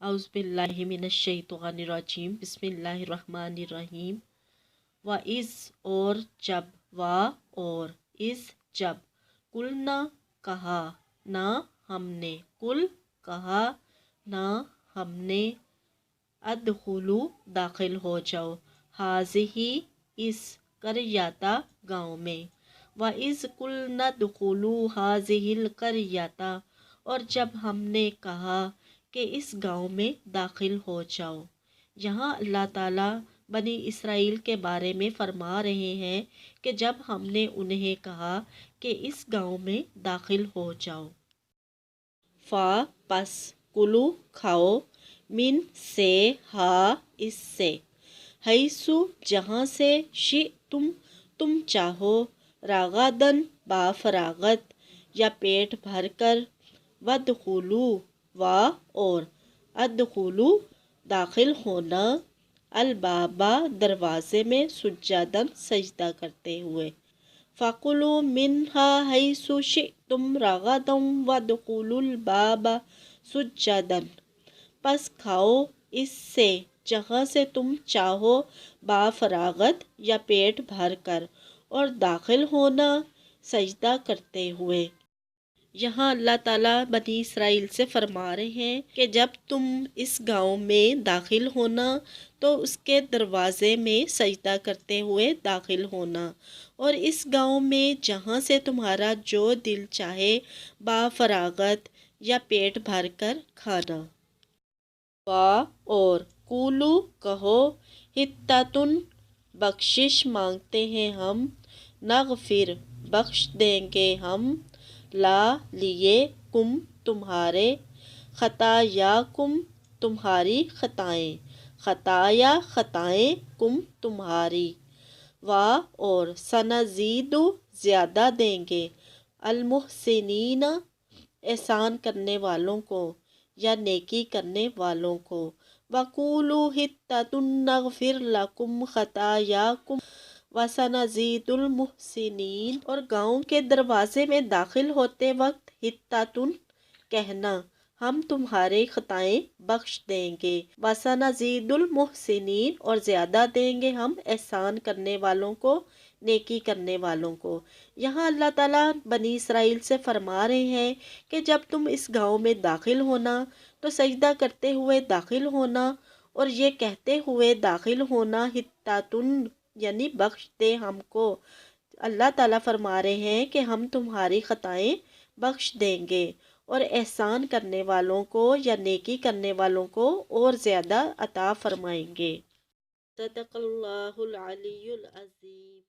औज़ु बिल्लाहि मिनश शैतानिर रजीम बिस्मिल्लाहिर रहमानिर रहीम। व इज़ और जब, और इज़ जब, कुलना कहा, ना हमने, कुल कहा, ना हमने, अदखुलू दाखिल हो जाओ, हाज़िही इस करयाता गाँव में, व इज़ कुलना दुखुलू हाज़िहिल करयाता, और जब हमने कहा कि इस गांव में दाखिल हो जाओ। यहाँ अल्लाह ताला बनी इसराइल के बारे में फरमा रहे हैं कि जब हमने उन्हें कहा कि इस गांव में दाखिल हो जाओ। फा पस कुलू खाओ, मिन से हा इससे, हैसु जहाँ से, शि तुम चाहो, रागादन बाफरागत या पेट भर कर, वदखुलू और अदखुलू दाखिल होना, अलबाबा दरवाजे में, सुज्जादन सजदा करते हुए। फ़कुलू मिन्हा हैसु शि'तुम रगदम वदखुलुल बाबा सुज्जादन, पस खाओ इससे जहाँ से तुम चाहो, बाफरागत या पेट भर कर, और दाखिल होना सजदा करते हुए। यहाँ अल्लाह ताला बनी इसराइल से फरमा रहे हैं कि जब तुम इस गांव में दाखिल होना तो उसके दरवाज़े में सजदा करते हुए दाखिल होना, और इस गांव में जहाँ से तुम्हारा जो दिल चाहे बाफरागत या पेट भर कर खाना। और कूलू कहो, हित्तातुन बख्शिश मांगते हैं हम, नगफिर बख्श देंगे हम, ला लिए कुम तुम्हारे, खतायाकुम तुम्हारी खताएं, खताया खताएं, कुम तुम्हारी, और सनज़ीदु ज़्यादा देंगे, अलमुहसिनीन एहसान करने वालों को या नेकी करने वालों को, वकूलू हित्ततुन नगफिर लकुम खतायाकुम वसनज़ीदुल मुहसिनीन, और गांव के दरवाजे में दाखिल होते वक्त हित्तातुन कहना, हम तुम्हारे खताएं बख्श देंगे, वसनज़ीदुल मुहसिनीन, और ज़्यादा देंगे हम एहसान करने वालों को, नेकी करने वालों को। यहाँ अल्लाह ताला बनी इसराइल से फरमा रहे हैं कि जब तुम इस गांव में दाखिल होना तो सजदा करते हुए दाखिल होना, और ये कहते हुए दाखिल होना, हित्तातुन यानी बख्श दे हमको। अल्लाह ताला फरमा रहे हैं कि हम तुम्हारी खताएं बख्श देंगे और एहसान करने वालों को या नेकी करने वालों को और ज़्यादा अता फरमाएंगे। सदक़ल्लाहुल अलीयुल अज़ीम।